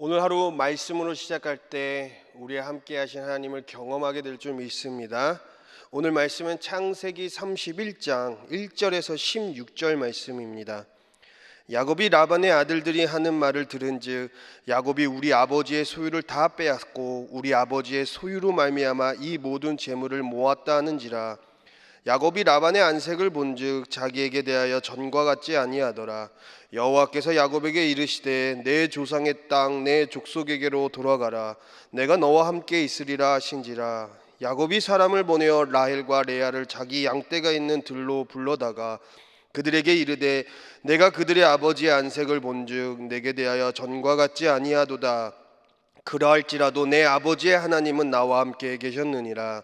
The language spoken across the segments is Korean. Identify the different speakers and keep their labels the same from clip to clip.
Speaker 1: 오늘 하루 말씀으로 시작할 때 우리와 함께 하신 하나님을 경험하게 될 줄 믿습니다. 오늘 말씀은 창세기 31장 1절에서 16절 말씀입니다. 야곱이 라반의 아들들이 하는 말을 들은즉 야곱이 우리 아버지의 소유를 다 빼앗고 우리 아버지의 소유로 말미암아 이 모든 재물을 모았다 하는지라. 야곱이 라반의 안색을 본즉 자기에게 대하여 전과 같지 아니하더라. 여호와께서 야곱에게 이르시되 내 조상의 땅 내 족속에게로 돌아가라. 내가 너와 함께 있으리라 하신지라. 야곱이 사람을 보내어 라헬과 레아를 자기 양떼가 있는 들로 불러다가 그들에게 이르되 내가 그들의 아버지의 안색을 본즉 내게 대하여 전과 같지 아니하도다. 그러할지라도 내 아버지의 하나님은 나와 함께 계셨느니라.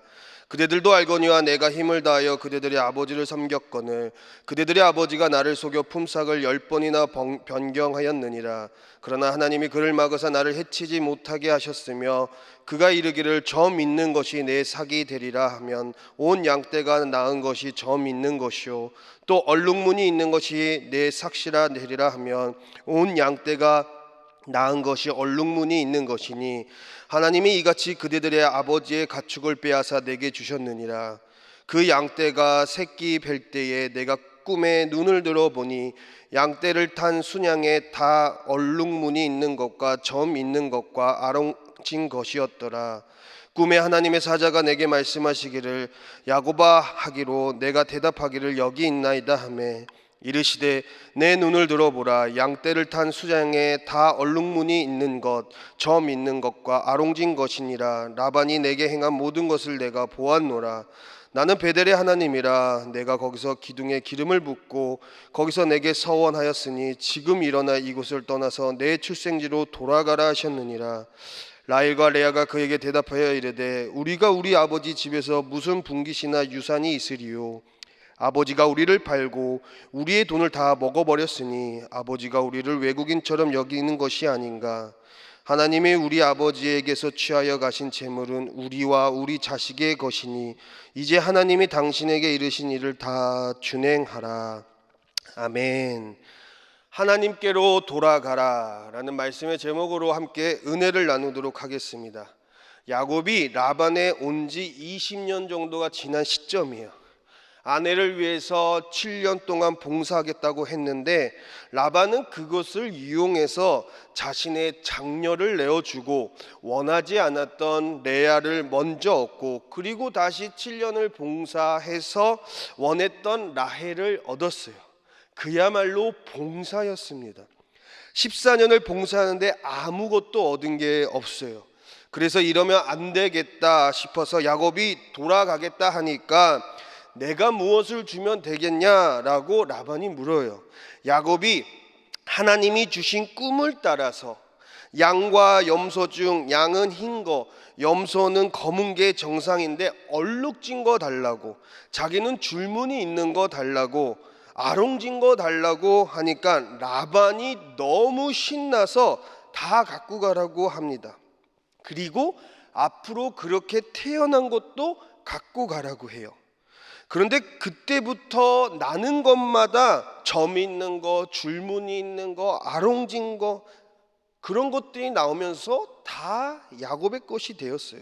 Speaker 1: 그대들도 알거니와 내가 힘을 다하여 그대들의 아버지를 섬겼거늘 그대들의 아버지가 나를 속여 품삯을 10번이나 변경하였느니라. 그러나 하나님이 그를 막으사 나를 해치지 못하게 하셨으며 그가 이르기를 저 믿는 것이 내 삭이 되리라 하면 온 양떼가 낳은 것이 저 믿는 것이요 또 얼룩무늬 있는 것이 내 삭시라 되리라 하면 온 양떼가 낳은 것이 얼룩무늬 있는 것이니 하나님이 이같이 그대들의 아버지의 가축을 빼앗아 내게 주셨느니라. 그 양떼가 새끼 뵐 때에 내가 꿈에 눈을 들어 보니 양떼를 탄 순양에 다 얼룩무늬 있는 것과 점 있는 것과 아롱진 것이었더라. 꿈에 하나님의 사자가 내게 말씀하시기를 야곱아 하기로 내가 대답하기를 여기 있나이다 하매 이르시되 내 눈을 들어보라. 양떼를 탄 수장에 다 얼룩무늬 있는 것, 점 있는 것과 아롱진 것이니라. 라반이 내게 행한 모든 것을 내가 보았노라. 나는 베델의 하나님이라. 내가 거기서 기둥에 기름을 붓고 거기서 내게 서원하였으니 지금 일어나 이곳을 떠나서 내 출생지로 돌아가라 하셨느니라. 라헬과 레아가 그에게 대답하여 이르되 우리가 우리 아버지 집에서 무슨 분깃이나 유산이 있으리요. 아버지가 우리를 팔고 우리의 돈을 다 먹어버렸으니 아버지가 우리를 외국인처럼 여기는 것이 아닌가. 하나님이 우리 아버지에게서 취하여 가신 재물은 우리와 우리 자식의 것이니 이제 하나님이 당신에게 이르신 일을 다 준행하라. 아멘. 하나님께로 돌아가라 라는 말씀의 제목으로 함께 은혜를 나누도록 하겠습니다. 야곱이 라반에 온 지 20년 정도가 지난 시점이에요. 아내를 위해서 7년 동안 봉사하겠다고 했는데 라반은 그것을 이용해서 자신의 장녀를 내어주고 원하지 않았던 레아를 먼저 얻고 그리고 다시 7년을 봉사해서 원했던 라헬을 얻었어요. 그야말로 봉사였습니다. 14년을 봉사하는데 아무것도 얻은 게 없어요. 그래서 이러면 안 되겠다 싶어서 야곱이 돌아가겠다 하니까 내가 무엇을 주면 되겠냐라고 라반이 물어요. 야곱이 하나님이 주신 꿈을 따라서 양과 염소 중 양은 흰 거, 염소는 검은 게 정상인데 얼룩진 거 달라고, 자기는 줄무늬 있는 거 달라고, 아롱진 거 달라고 하니까 라반이 너무 신나서 다 갖고 가라고 합니다. 그리고 앞으로 그렇게 태어난 것도 갖고 가라고 해요. 그런데 그때부터 나는 것마다 점 있는 거, 줄무늬 있는 거, 아롱진 거 그런 것들이 나오면서 다 야곱의 것이 되었어요.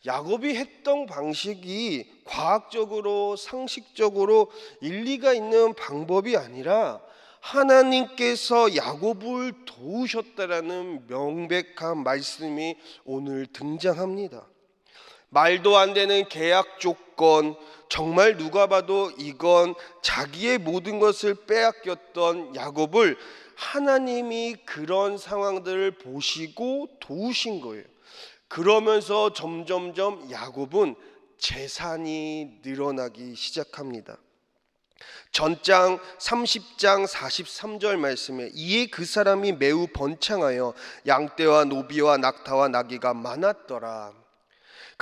Speaker 1: 야곱이 했던 방식이 과학적으로 상식적으로 일리가 있는 방법이 아니라 하나님께서 야곱을 도우셨다라는 명백한 말씀이 오늘 등장합니다. 말도 안 되는 계약 조건, 정말 누가 봐도 이건 자기의 모든 것을 빼앗겼던 야곱을 하나님이 그런 상황들을 보시고 도우신 거예요. 그러면서 점점점 야곱은 재산이 늘어나기 시작합니다. 전장 30장 43절 말씀에 이에 그 사람이 매우 번창하여 양떼와 노비와 낙타와 나귀가 많았더라.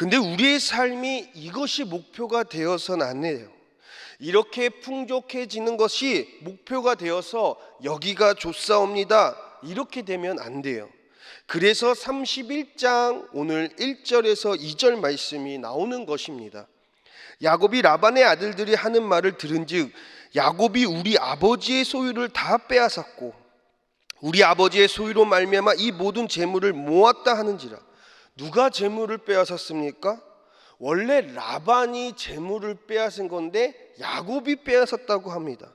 Speaker 1: 근데 우리의 삶이 이것이 목표가 되어서는 안 돼요. 이렇게 풍족해지는 것이 목표가 되어서 여기가 좋사옵니다 이렇게 되면 안 돼요. 그래서 31장 오늘 1절에서 2절 말씀이 나오는 것입니다. 야곱이 라반의 아들들이 하는 말을 들은즉 야곱이 우리 아버지의 소유를 다 빼앗았고 우리 아버지의 소유로 말미암아 이 모든 재물을 모았다 하는지라. 누가 재물을 빼앗았습니까? 원래 라반이 재물을 빼앗은 건데 야곱이 빼앗았다고 합니다.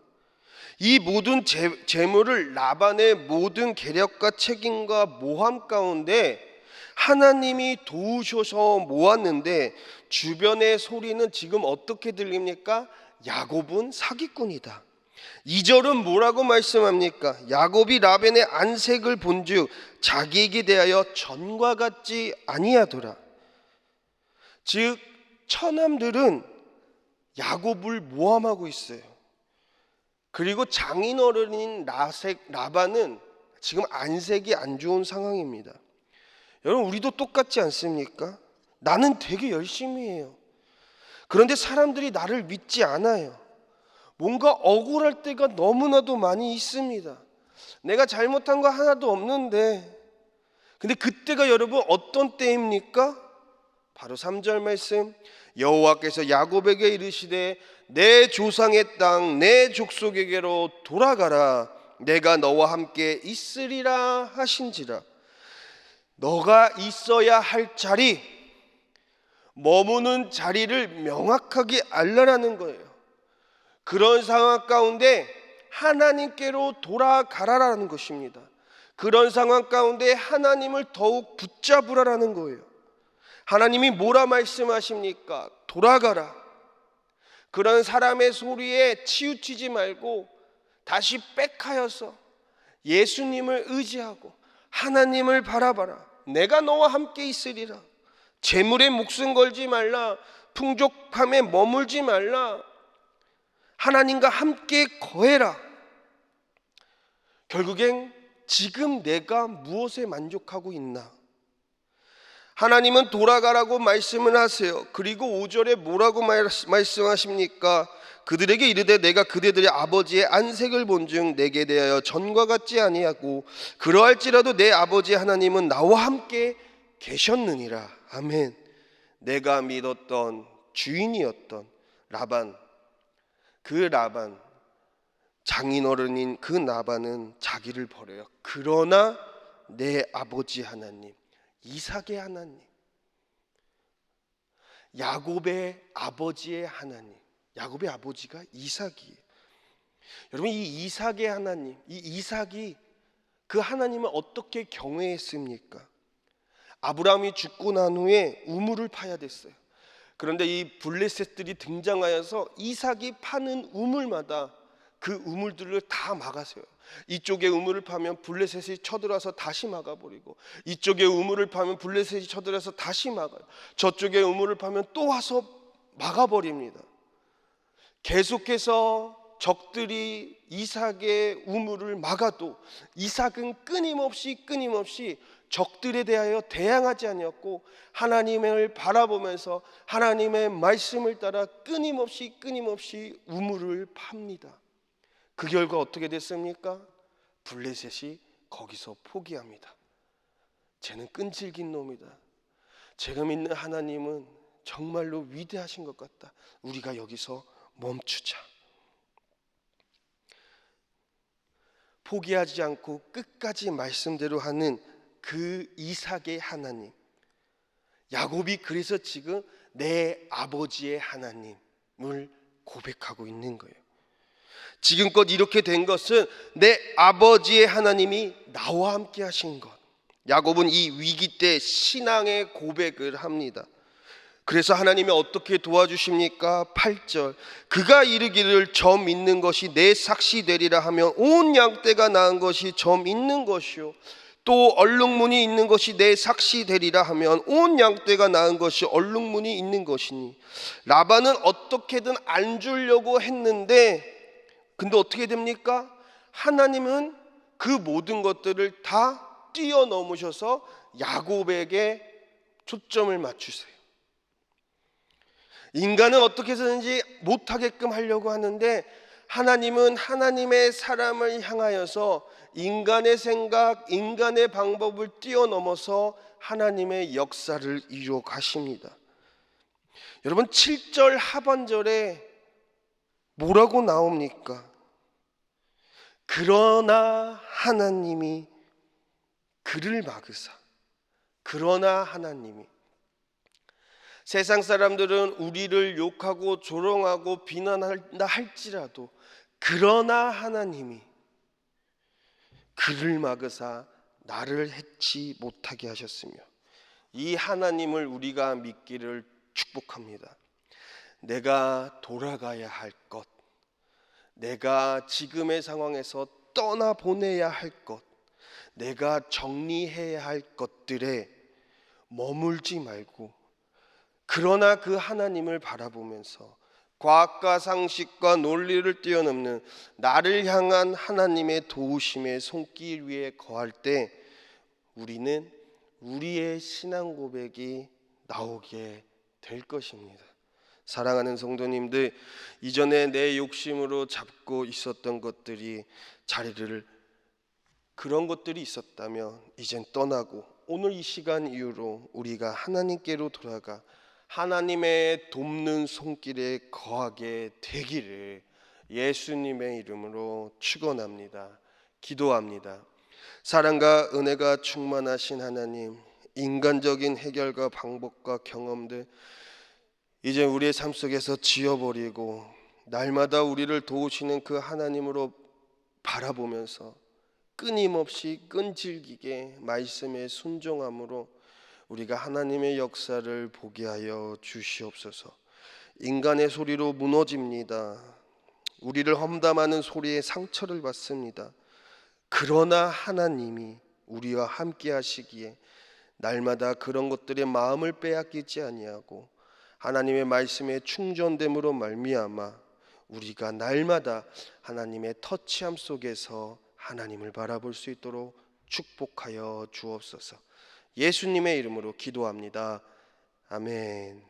Speaker 1: 이 모든 재물을 라반의 모든 계략과 책임과 모함 가운데 하나님이 도우셔서 모았는데, 주변의 소리는 지금 어떻게 들립니까? 야곱은 사기꾼이다. 2절은 뭐라고 말씀합니까? 야곱이 라반의 안색을 본즉 자기에게 대하여 전과 같지 아니하더라. 즉 처남들은 야곱을 모함하고 있어요. 그리고 장인어른인 라반은 지금 안색이 안 좋은 상황입니다. 여러분, 우리도 똑같지 않습니까? 나는 되게 열심히 해요. 그런데 사람들이 나를 믿지 않아요. 뭔가 억울할 때가 너무나도 많이 있습니다. 내가 잘못한 거 하나도 없는데. 근데 그때가 여러분 어떤 때입니까? 바로 3절 말씀, 여호와께서 야곱에게 이르시되 내 조상의 땅 내 족속에게로 돌아가라. 내가 너와 함께 있으리라 하신지라. 너가 있어야 할 자리, 머무는 자리를 명확하게 알라라는 거예요. 그런 상황 가운데 하나님께로 돌아가라라는 것입니다. 그런 상황 가운데 하나님을 더욱 붙잡으라라는 거예요. 하나님이 뭐라 말씀하십니까? 돌아가라. 그런 사람의 소리에 치우치지 말고 다시 백하여서 예수님을 의지하고 하나님을 바라봐라. 내가 너와 함께 있으리라. 재물에 목숨 걸지 말라. 풍족함에 머물지 말라. 하나님과 함께 거해라. 결국엔 지금 내가 무엇에 만족하고 있나? 하나님은 돌아가라고 말씀을 하세요. 그리고 5절에 뭐라고 말씀하십니까? 그들에게 이르되 내가 그대들의 아버지의 안색을 본즉 내게 대하여 전과 같지 아니하고 그러할지라도 내 아버지 하나님은 나와 함께 계셨느니라. 아멘. 내가 믿었던 주인이었던 라반, 그 라반, 장인어른인 그 라반은 자기를 버려요. 그러나 내 아버지 하나님, 이삭의 하나님, 야곱의 아버지의 하나님, 야곱의 아버지가 이삭이에요. 여러분, 이 이삭의 하나님, 이 이삭이 그 하나님을 어떻게 경외했습니까? 아브라함이 죽고 난 후에 우물을 파야 됐어요. 그런데 이 블레셋들이 등장하여서 이삭이 파는 우물마다 그 우물들을 다 막아서요. 이쪽에 우물을 파면 블레셋이 쳐들어와서 다시 막아버리고, 이쪽에 우물을 파면 블레셋이 쳐들어와서 다시 막아요. 저쪽에 우물을 파면 또 와서 막아버립니다. 계속해서 적들이 이삭의 우물을 막아도 이삭은 끊임없이 적들에 대하여 대항하지 아니었고 하나님을 바라보면서 하나님의 말씀을 따라 끊임없이 우물을 팝니다. 그 결과 어떻게 됐습니까? 블레셋이 거기서 포기합니다. 쟤는 끈질긴 놈이다. 제가 믿는 하나님은 정말로 위대하신 것 같다. 우리가 여기서 멈추자. 포기하지 않고 끝까지 말씀대로 하는 그 이삭의 하나님, 야곱이 그래서 지금 내 아버지의 하나님을 고백하고 있는 거예요. 지금껏 이렇게 된 것은 내 아버지의 하나님이 나와 함께 하신 것. 야곱은 이 위기 때 신앙의 고백을 합니다. 그래서 하나님이 어떻게 도와주십니까? 8절, 그가 이르기를 점 있는 것이 내 삭시 되리라 하면 온 양떼가 낳은 것이 점 있는 것이요 또 얼룩무늬 있는 것이 내 삭시 되리라 하면 온 양떼가 낳은 것이 얼룩무늬 있는 것이니. 라반은 어떻게든 안 주려고 했는데 근데 어떻게 됩니까? 하나님은 그 모든 것들을 다 뛰어넘으셔서 야곱에게 초점을 맞추세요. 인간은 어떻게 해서든지 못하게끔 하려고 하는데 하나님은 하나님의 사람을 향하여서 인간의 생각, 인간의 방법을 뛰어넘어서 하나님의 역사를 이루어 가십니다. 여러분, 7절 하반절에 뭐라고 나옵니까? 그러나 하나님이 그를 막으사. 그러나 하나님이, 세상 사람들은 우리를 욕하고 조롱하고 비난한다 할지라도 그러나 하나님이 그를 막으사 나를 해치 못하게 하셨으며, 이 하나님을 우리가 믿기를 축복합니다. 내가 돌아가야 할 것, 내가 지금의 상황에서 떠나보내야 할 것, 내가 정리해야 할 것들에 머물지 말고, 그러나 그 하나님을 바라보면서 과학과 상식과 논리를 뛰어넘는 나를 향한 하나님의 도우심의 손길 위에 거할 때 우리는 우리의 신앙 고백이 나오게 될 것입니다. 사랑하는 성도님들, 이전에 내 욕심으로 잡고 있었던 것들이 그런 것들이 있었다면 이젠 떠나고, 오늘 이 시간 이후로 우리가 하나님께로 돌아가 하나님의 돕는 손길에 거하게 되기를 예수님의 이름으로 축원합니다. 기도합니다. 사랑과 은혜가 충만하신 하나님, 인간적인 해결과 방법과 경험들 이제 우리의 삶 속에서 지워버리고 날마다 우리를 도우시는 그 하나님으로 바라보면서 끊임없이 끈질기게 말씀에 순종함으로 우리가 하나님의 역사를 보게 하여 주시옵소서. 인간의 소리로 무너집니다. 우리를 험담하는 소리에 상처를 받습니다. 그러나 하나님이 우리와 함께 하시기에 날마다 그런 것들의 마음을 빼앗기지 아니하고 하나님의 말씀에 충전됨으로 말미암아 우리가 날마다 하나님의 터치함 속에서 하나님을 바라볼 수 있도록 축복하여 주옵소서. 예수님의 이름으로 기도합니다. 아멘.